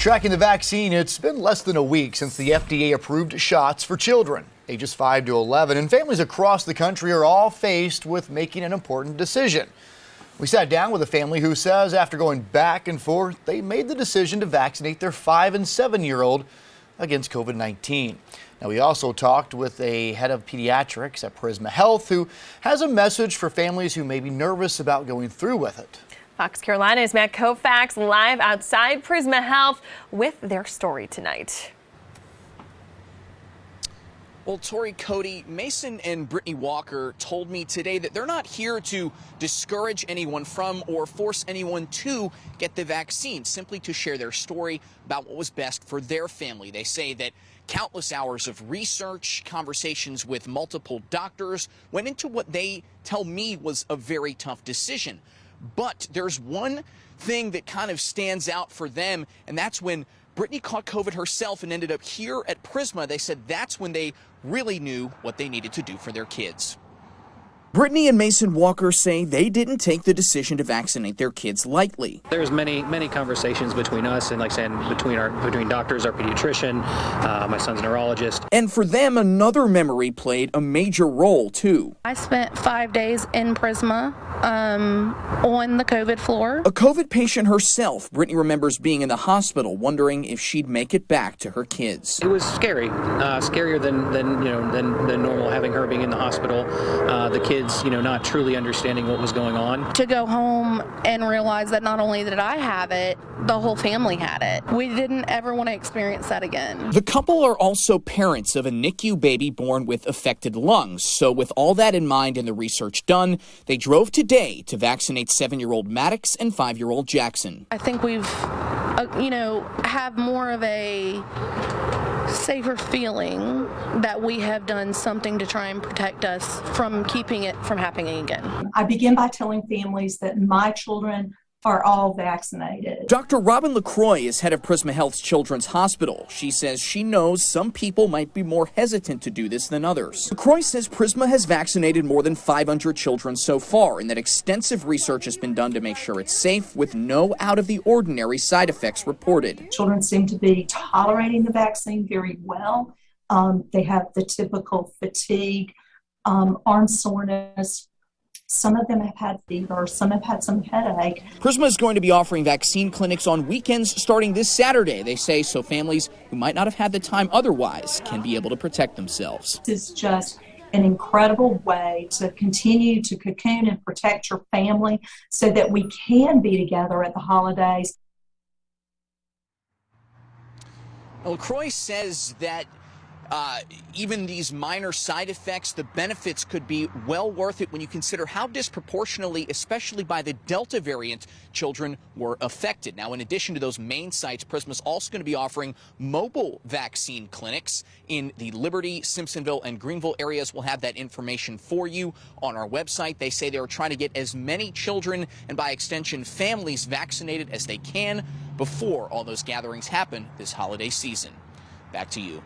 Tracking the vaccine, it's been less than a week since the FDA approved shots for children ages 5 to 11, and families across the country are all faced with making an important decision. We sat down with a family who says after going back and forth, they made the decision to vaccinate their 5 and 7-year-old against COVID-19. Now, we also talked with a head of pediatrics at Prisma Health who has a message for families who may be nervous about going through with it. Fox Carolina's Matt Koufax live outside Prisma Health with their story tonight. Well, Tori, Cody, Mason and Brittany Walker told me today that they're not here to discourage anyone from or force anyone to get the vaccine, simply to share their story about what was best for their family. They say that countless hours of research, conversations with multiple doctors went into what they tell me was a very tough decision. But there's one thing that kind of stands out for them, and that's when Brittany caught COVID herself and ended up here at Prisma. They said that's when they really knew what they needed to do for their kids. Brittany and Mason Walker say they didn't take the decision to vaccinate their kids lightly. There's many conversations between us and, like saying, between doctors, our pediatrician, my son's neurologist. And for them, another memory played a major role too. I spent 5 days in Prisma on the COVID floor. A COVID patient herself, Brittany remembers being in the hospital, wondering if she'd make it back to her kids. It was scary, scarier than normal, having her being in the hospital. The kids, not truly understanding what was going on. To go home and realize that not only did I have it, the whole family had it. We didn't ever want to experience that again. The couple are also parents of a NICU baby born with affected lungs. So with all that in mind and the research done, they drove today to vaccinate 7-year-old Maddox and 5-year-old Jackson. I think we've, have more of a safer feeling that we have done something to try and protect us from keeping it from happening again. I begin by telling families that my children are all vaccinated. Dr. Robin LaCroix is head of Prisma Health's Children's Hospital. She says she knows some people might be more hesitant to do this than others. LaCroix says Prisma has vaccinated more than 500 children so far, and that extensive research has been done to make sure it's safe with no out-of-the-ordinary side effects reported. Children seem to be tolerating the vaccine very well. They have the typical fatigue, arm soreness. Some of them have had fever, some have had some headache. Prisma is going to be offering vaccine clinics on weekends starting this Saturday, they say, so families who might not have had the time otherwise can be able to protect themselves. This is just an incredible way to continue to cocoon and protect your family so that we can be together at the holidays. LaCroix says that even these minor side effects, the benefits could be well worth it when you consider how disproportionately, especially by the Delta variant, children were affected. Now, in addition to those main sites, Prisma's also going to be offering mobile vaccine clinics in the Liberty, Simpsonville, and Greenville areas. We'll have that information for you on our website. They say they are trying to get as many children and, by extension, families vaccinated as they can before all those gatherings happen this holiday season. Back to you.